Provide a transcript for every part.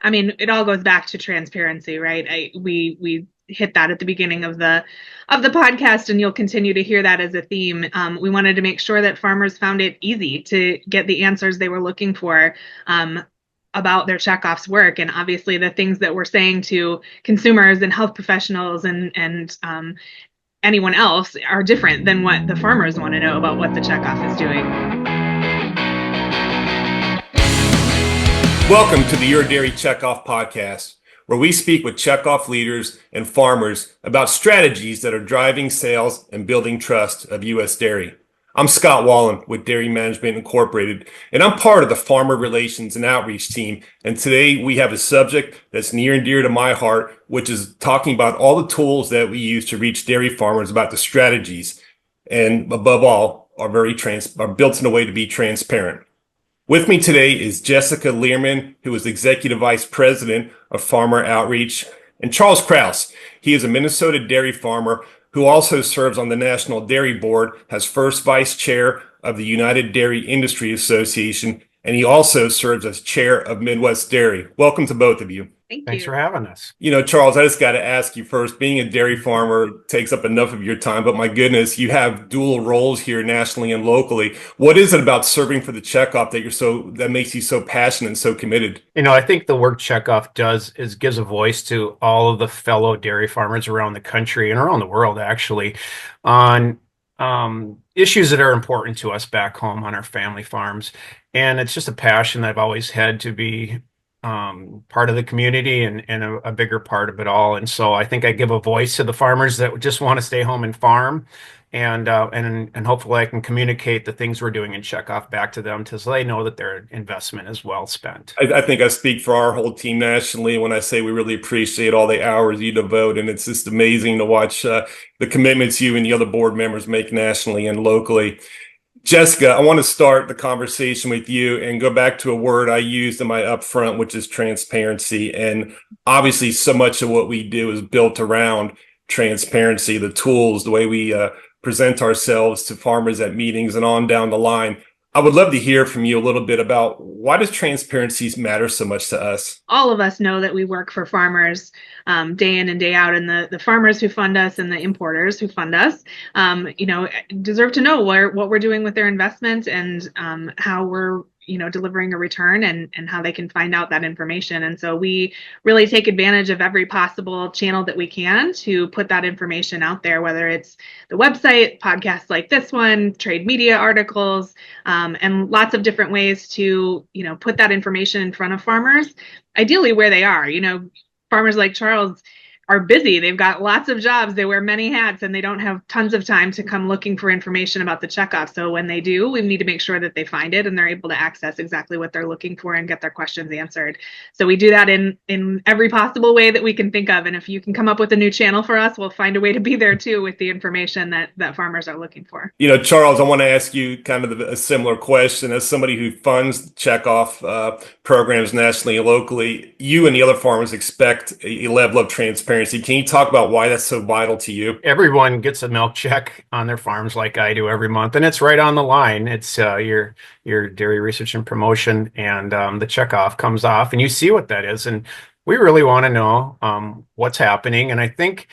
I mean, it all goes back to transparency, right? We hit that at the beginning of the podcast, and you'll continue to hear that as a theme. We wanted to make sure that farmers found it easy to get the answers they were looking for. About their checkoffs work, and obviously the things that we're saying to consumers and health professionals and anyone else are different than what the farmers want to know about what the checkoff is doing. Welcome to the Your Dairy Checkoff podcast, where we speak with checkoff leaders and farmers about strategies that are driving sales and building trust of U.S. dairy. I'm Scott Wallin with Dairy Management Incorporated, and I'm part of the Farmer Relations and Outreach team. And today we have a subject that's near and dear to my heart, which is talking about all the tools that we use to reach dairy farmers about the strategies, and above all, are built in a way to be transparent. With me today is Jessica Learman, who is Executive Vice President of Farmer Outreach, and Charles Krause. He is a Minnesota dairy farmer who also serves on the National Dairy Board, has first vice chair of the United Dairy Industry Association, and he also serves as chair of Midwest Dairy. Welcome to both of you. Thanks for having us. You know, Charles, I just got to ask you first, being a dairy farmer takes up enough of your time, but my goodness, you have dual roles here nationally and locally. What is it about serving for the checkoff that makes you so passionate and so committed? You know, I think the work Checkoff does is gives a voice to all of the fellow dairy farmers around the country and around the world, actually, on issues that are important to us back home on our family farms. And it's just a passion that I've always had to be part of the community and a bigger part of it all. And so I think I give a voice to the farmers that just want to stay home and farm, and hopefully I can communicate the things we're doing in Checkoff back to them so they know that their investment is well spent. I think I speak for our whole team nationally when I say we really appreciate all the hours you devote, and it's just amazing to watch the commitments you and the other board members make nationally and locally. Jessica, I want to start the conversation with you and go back to a word I used in my upfront, which is transparency. And obviously, so much of what we do is built around transparency, the tools, the way we present ourselves to farmers at meetings and on down the line. I would love to hear from you a little bit about why does transparency matter so much to us? All of us know that we work for farmers day in and day out, and the farmers who fund us and the importers who fund us, deserve to know what we're doing with their investment and how we're delivering a return and how they can find out that information. And so we really take advantage of every possible channel that we can to put that information out there, whether it's the website, podcasts like this one, trade media articles, and lots of different ways to, put that information in front of farmers, ideally where they are. Farmers like Charles are busy. They've got lots of jobs. They wear many hats, and they don't have tons of time to come looking for information about the checkoff. So when they do, we need to make sure that they find it and they're able to access exactly what they're looking for and get their questions answered. So we do that in every possible way that we can think of. And if you can come up with a new channel for us, we'll find a way to be there too with the information that farmers are looking for. Charles, I want to ask you kind of a similar question. As somebody who funds checkoff programs nationally and locally, you and the other farmers expect a level of transparency. Can you talk about why that's so vital to you? Everyone gets a milk check on their farms like I do every month, and it's right on the line. It's your dairy research and promotion, and the checkoff comes off, and you see what that is. And we really want to know what's happening. And I think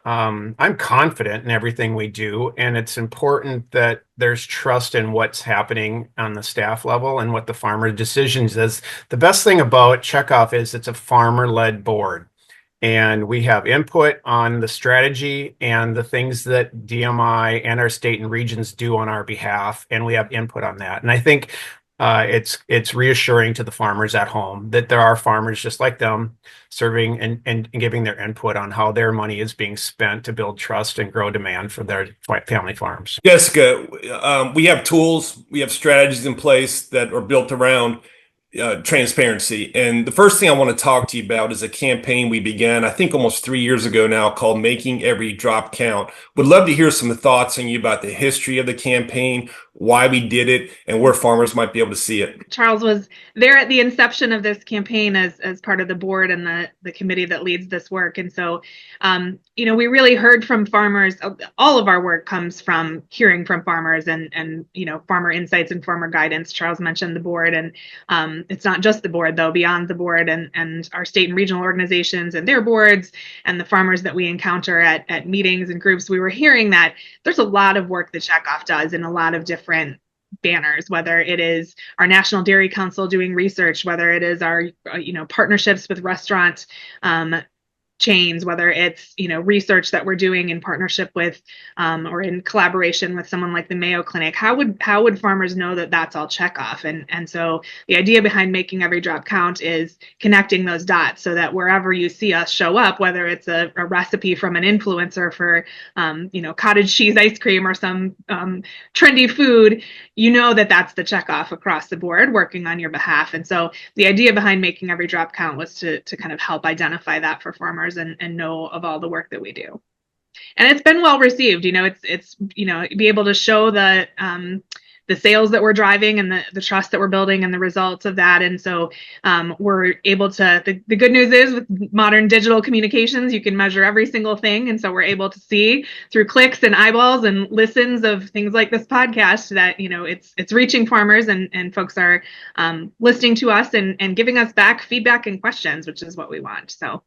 I'm confident in everything we do, and it's important that there's trust in what's happening on the staff level and what the farmer decisions is. The best thing about Checkoff is it's a farmer-led board, and we have input on the strategy and the things that DMI and our state and regions do on our behalf, and we have input on that. And I think it's reassuring to the farmers at home that there are farmers just like them serving and giving their input on how their money is being spent to build trust and grow demand for their family farms. Jessica, we have tools, we have strategies in place that are built around transparency. And the first thing I want to talk to you about is a campaign we began, I think almost 3 years ago now, called Making Every Drop Count. Would love to hear some thoughts on you about the history of the campaign, why we did it, and where farmers might be able to see it. Charles was there at the inception of this campaign as part of the board and the committee that leads this work. And so, we really heard from farmers. All of our work comes from hearing from farmers and farmer insights and farmer guidance. Charles mentioned the board, and it's not just the board, though, beyond the board and our state and regional organizations and their boards and the farmers that we encounter at meetings and groups. We were hearing that there's a lot of work that Checkoff does in a lot of different banners, whether it is our National Dairy Council doing research, whether it is our partnerships with restaurant chains, whether it's research that we're doing in partnership with or in collaboration with someone like the Mayo Clinic. How would farmers know that that's all Checkoff? And so the idea behind making every drop count is connecting those dots so that wherever you see us show up, whether it's a recipe from an influencer for cottage cheese ice cream or some trendy food, that's the Checkoff across the board working on your behalf. And so the idea behind making every drop count was to kind of help identify that for farmers and know of all the work that we do. And it's been well received. It's be able to show the sales that we're driving and the trust that we're building and the results of that. And so we're able to, the good news is with modern digital communications, you can measure every single thing. And so we're able to see through clicks and eyeballs and listens of things like this podcast that, it's reaching farmers and folks are listening to us and giving us back feedback and questions, which is what we want. So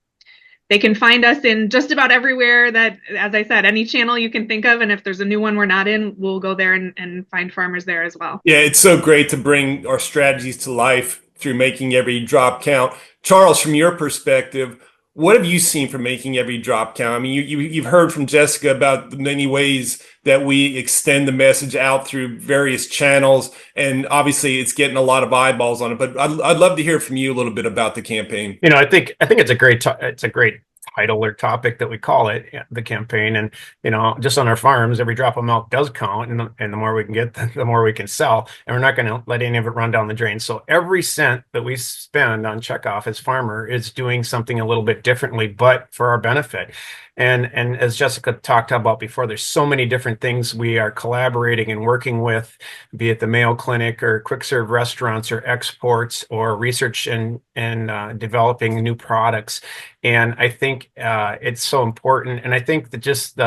they can find us in just about everywhere that, as I said, any channel you can think of. And if there's a new one we're not in, we'll go there and find farmers there as well. Yeah, it's so great to bring our strategies to life through making every drop count. Charles, from your perspective, what have you seen from making every drop count? I mean, you've heard from Jessica about the many ways that we extend the message out through various channels, and obviously it's getting a lot of eyeballs on it. But I'd love to hear from you a little bit about the campaign. I think it's a great title or topic that we call it, the campaign. And just on our farms, every drop of milk does count, and the more we can get, the more we can sell, and we're not going to let any of it run down the drain. So every cent that we spend on Checkoff as farmer is doing something a little bit differently, but for our benefit. And as Jessica talked about before, there's so many different things we are collaborating and working with, be it the Mayo Clinic or quick serve restaurants or exports or research and developing new products. And I think it's so important. And I think that just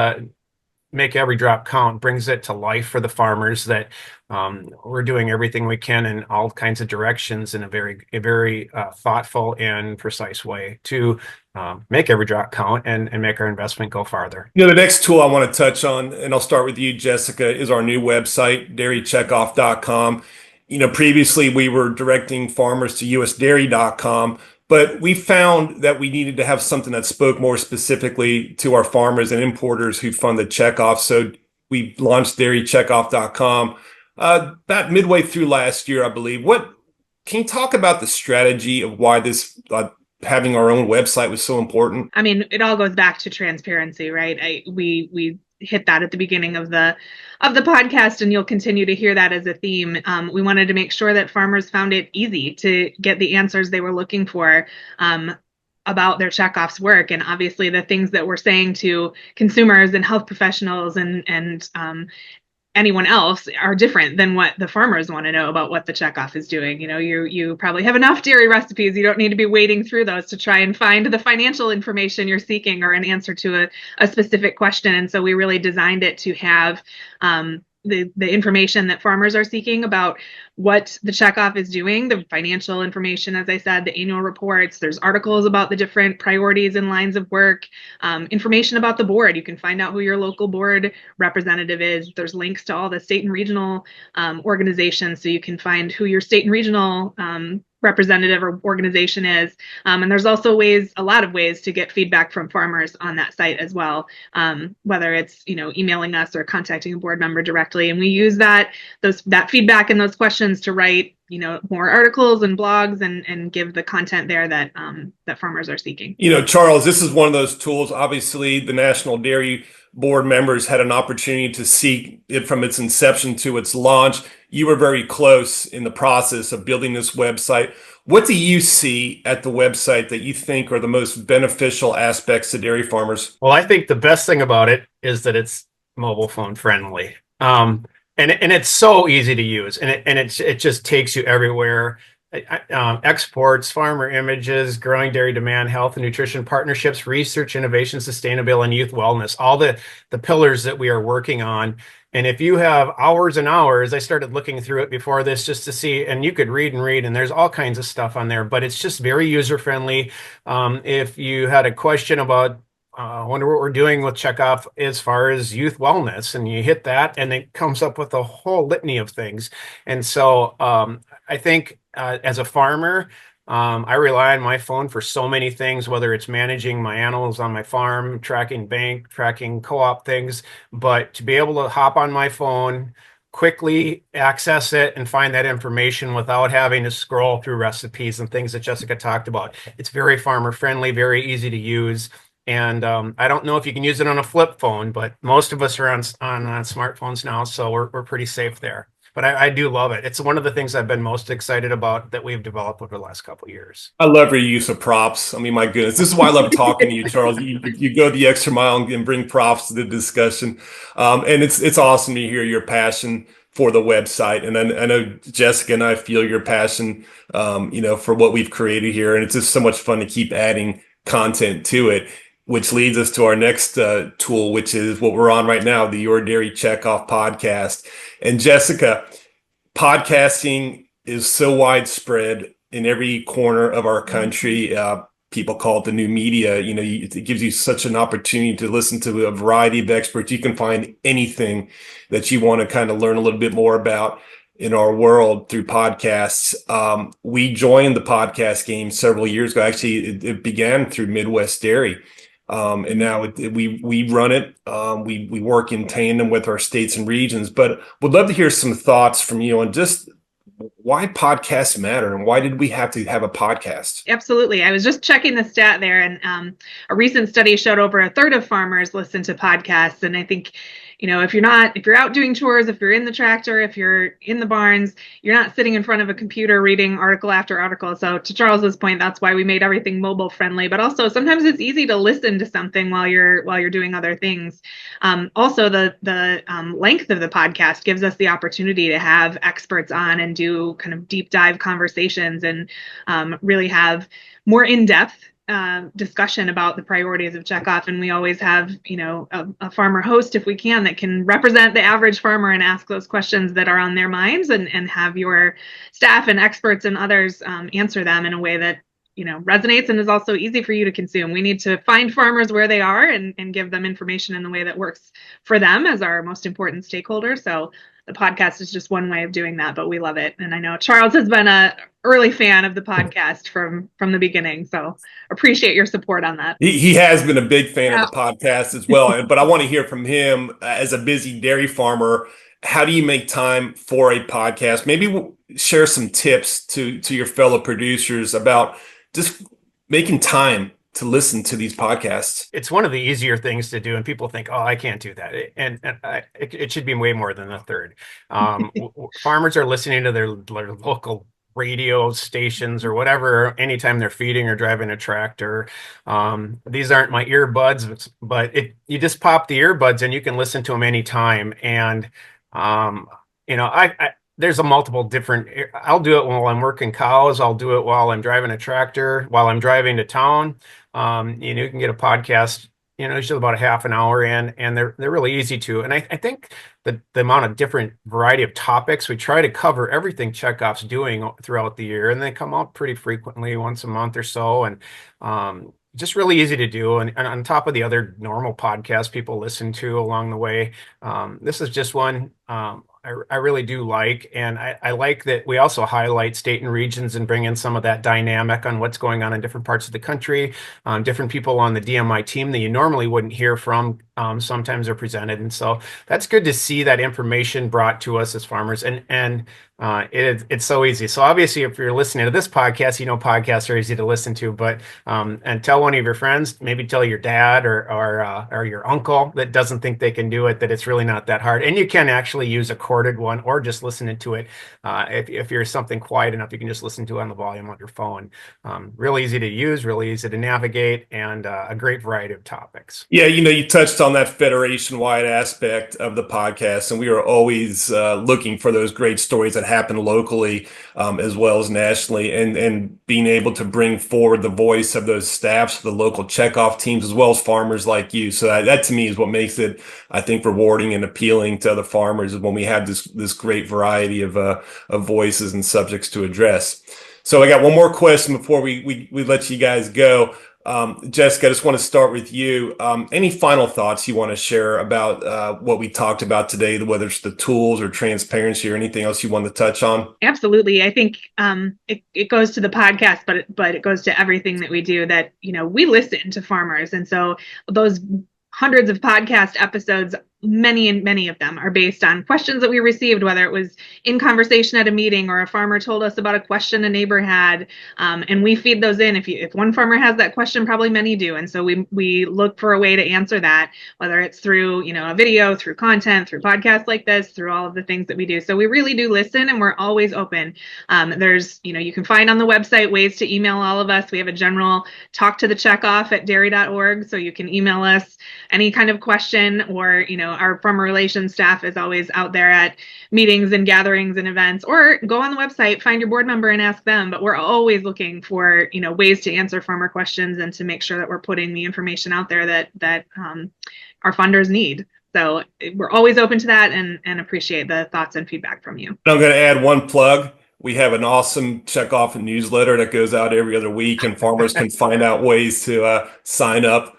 make every drop count brings it to life for the farmers that we're doing everything we can in all kinds of directions in a very thoughtful and precise way to make every drop count and make our investment go farther. The next tool I want to touch on, and I'll start with you, Jessica, is our new website, dairycheckoff.com. Previously we were directing farmers to usdairy.com, but we found that we needed to have something that spoke more specifically to our farmers and importers who fund the Checkoff. So we launched dairycheckoff.com about midway through last year, I believe. Can you talk about the strategy of why this having our own website was so important? I mean, it all goes back to transparency, right? We hit that at the beginning of the podcast, and you'll continue to hear that as a theme. We wanted to make sure that farmers found it easy to get the answers they were looking for about their Checkoff's work. And obviously the things that we're saying to consumers and health professionals and anyone else are different than what the farmers want to know about what the Checkoff is doing. You probably have enough dairy recipes. You don't need to be wading through those to try and find the financial information you're seeking or an answer to a specific question. And so we really designed it to have the information that farmers are seeking about what the Checkoff is doing, the financial information, as I said, the annual reports. There's articles about the different priorities and lines of work, information about the board. You can find out who your local board representative is. There's links to all the state and regional organizations, so you can find who your state and regional representative or organization is. And there's also a lot of ways to get feedback from farmers on that site as well, whether it's emailing us or contacting a board member directly. And we use that feedback and those questions to write more articles and blogs and give the content there that farmers are seeking. Charles, this is one of those tools. Obviously, the National Dairy Board members had an opportunity to see it from its inception to its launch. You were very close in the process of building this website. What do you see at the website that you think are the most beneficial aspects to dairy farmers? Well, I think the best thing about it is that it's mobile phone friendly. And it's so easy to use, and it just takes you everywhere. Exports, farmer images, growing dairy demand, health and nutrition partnerships, research, innovation, sustainability, and youth wellness, all the pillars that we are working on. And if you have hours and hours, I started looking through it before this just to see, and you could read and read, and there's all kinds of stuff on there, but it's just very user friendly. If you had a question about I wonder what we're doing with Checkoff as far as youth wellness, and you hit that, and it comes up with a whole litany of things. And so I think as a farmer, I rely on my phone for so many things, whether it's managing my animals on my farm, tracking bank, tracking co-op things, but to be able to hop on my phone, quickly access it and find that information without having to scroll through recipes and things that Jessica talked about. It's very farmer friendly, very easy to use. And I don't know if you can use it on a flip phone, but most of us are on smartphones now, so we're pretty safe there. But I do love it. It's one of the things I've been most excited about that we've developed over the last couple of years. I love your use of props. I mean, my goodness, this is why I love talking to you, Charles. You go the extra mile and bring props to the discussion, and it's awesome to hear your passion for the website. And I know Jessica and I feel your passion, for what we've created here, and it's just so much fun to keep adding content to it. Which leads us to our next tool, which is what we're on right now, the Your Dairy Checkoff podcast. And Jessica, podcasting is so widespread in every corner of our country. People call it the new media. It gives you such an opportunity to listen to a variety of experts. You can find anything that you want to kind of learn a little bit more about in our world through podcasts. We joined the podcast game several years ago. Actually, it began through Midwest Dairy. And now we run it. We work in tandem with our states and regions, but would love to hear some thoughts from you on just why podcasts matter and why did we have to have a podcast? Absolutely. I was just checking the stat there, and a recent study showed over a third of farmers listen to podcasts. And I think, if you're out doing chores, if you're in the tractor, if you're in the barns, you're not sitting in front of a computer reading article after article. So to Charles's point, that's why we made everything mobile friendly, but also sometimes it's easy to listen to something while you're doing other things. Also the length of the podcast gives us the opportunity to have experts on and do kind of deep dive conversations and really have more in-depth discussion about the priorities of Checkoff. And we always have, a farmer host, if we can represent the average farmer and ask those questions that are on their minds, and have your staff and experts and others answer them in a way that, resonates and is also easy for you to consume. We need to find farmers where they are and give them information in the way that works for them as our most important stakeholder. So the podcast is just one way of doing that, but we love it. And I know Charles has been an early fan of the podcast from the beginning. So appreciate your support on that. He has been a big fan of the podcast as well. But I want to hear from him as a busy dairy farmer. How do you make time for a podcast? Maybe we'll share some tips to your fellow producers about just making time to listen to these podcasts. It's one of the easier things to do, and people think, "Oh, I can't do that," and it should be way more than a third. Farmers are listening to their local radio stations or whatever anytime they're feeding or driving a tractor. These aren't my earbuds, but you just pop the earbuds and you can listen to them anytime. And there's a multiple different. I'll do it while I'm working cows. I'll do it while I'm driving a tractor, while I'm driving to town. You can get a podcast, usually about a half an hour in, and they're really easy to. And I think the amount of different variety of topics, we try to cover everything Checkoff's doing throughout the year, and they come out pretty frequently, once a month or so, and just really easy to do. And on top of the other normal podcasts people listen to along the way, this is just one I really do like. And I like that we also highlight state and regions and bring in some of that dynamic on what's going on in different parts of the country. Different people on the DMI team that you normally wouldn't hear from sometimes are presented. And so that's good to see that information brought to us as farmers. And it's so easy. So obviously, if you're listening to this podcast, podcasts are easy to listen to, but and tell one of your friends, maybe tell your dad or your uncle that doesn't think they can do it, that it's really not that hard. And you can actually use a recorded one or just listen to it. If you're something quiet enough, you can just listen to it on the volume on your phone. Real easy to use, really easy to navigate, and a great variety of topics. Yeah, you touched on that federation-wide aspect of the podcast, and we are always looking for those great stories that happen locally as well as nationally, and being able to bring forward the voice of those staffs, the local checkoff teams, as well as farmers like you. So that to me is what makes it, I think, rewarding and appealing to other farmers, is when we have this great variety of voices and subjects to address. So I got one more question before we let you guys go. Jessica, I just want to start with you. Any final thoughts you want to share about what we talked about today, whether it's the tools or transparency or anything else you want to touch on? Absolutely. I think it goes to the podcast, but it goes to everything that we do, that, we listen to farmers. And so those hundreds of podcast episodes, many of them are based on questions that we received, whether it was in conversation at a meeting or a farmer told us about a question a neighbor had, and we feed those in. If one farmer has that question, probably many do, and so we look for a way to answer that, whether it's through a video, through content, through podcasts like this, through all of the things that we do. So we really do listen, and we're always open. There's you can find on the website ways to email all of us. We have a general talk to the checkoff at dairy.org, so you can email us any kind of question, or our farmer relations staff is always out there at meetings and gatherings and events, or go on the website, find your board member and ask them. But we're always looking for, ways to answer farmer questions and to make sure that we're putting the information out there that our funders need. So we're always open to that, and appreciate the thoughts and feedback from you. I'm going to add one plug. We have an awesome Checkoff newsletter that goes out every other week, and farmers can find out ways to sign up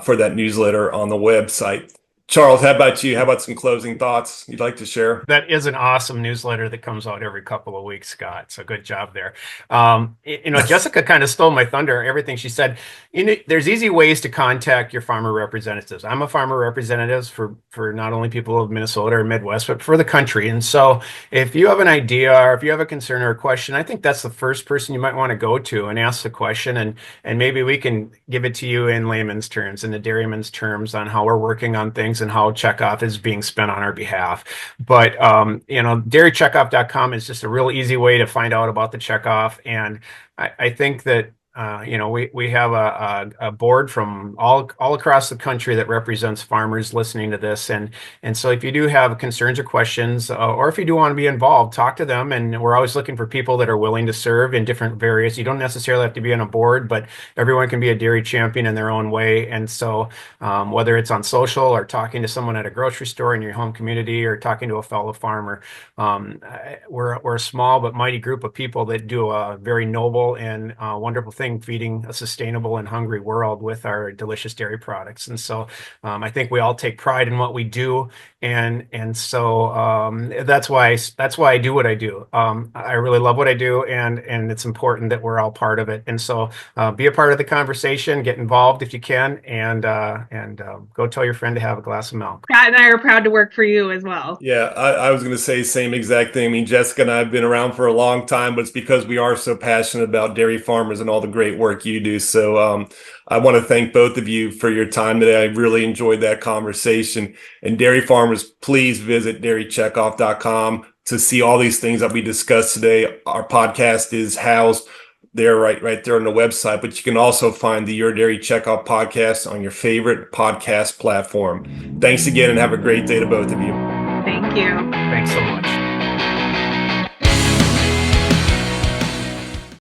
for that newsletter on the website. Charles, how about you? How about some closing thoughts you'd like to share? That is an awesome newsletter that comes out every couple of weeks, Scott. So good job there. Jessica kind of stole my thunder, everything she said. There's easy ways to contact your farmer representatives. I'm a farmer representative for not only people of Minnesota or Midwest, but for the country. And so if you have an idea, or if you have a concern or a question, I think that's the first person you might want to go to and ask the question. And maybe we can give it to you in layman's terms, in the dairyman's terms, on how we're working on things and how Checkoff is being spent on our behalf. But dairycheckoff.com is just a real easy way to find out about the Checkoff. And I think that we have a board from all across the country that represents farmers listening to this, and so if you do have concerns or questions, or if you do want to be involved, talk to them. And we're always looking for people that are willing to serve in different various. You don't necessarily have to be on a board, but everyone can be a dairy champion in their own way. And so whether it's on social, or talking to someone at a grocery store in your home community, or talking to a fellow farmer, we're a small but mighty group of people that do a very noble and wonderful thing, feeding a sustainable and hungry world with our delicious dairy products. And so I think we all take pride in what we do, and so that's why I do what I do. I really love what I do, and it's important that we're all part of it. And so be a part of the conversation, get involved if you can, and go tell your friend to have a glass of milk. Scott and I are proud to work for you as well. Yeah, I was going to say the same exact thing. I mean, Jessica and I have been around for a long time, but it's because we are so passionate about dairy farmers and all the great work you do. So I want to thank both of you for your time today. I really enjoyed that conversation. And dairy farmers, please visit dairycheckoff.com to see all these things that we discussed today. Our podcast is housed there, right there on the website, but you can also find the Your Dairy Checkoff podcast on your favorite podcast platform. Thanks again, and have a great day to both of you. Thank you. Thanks so much.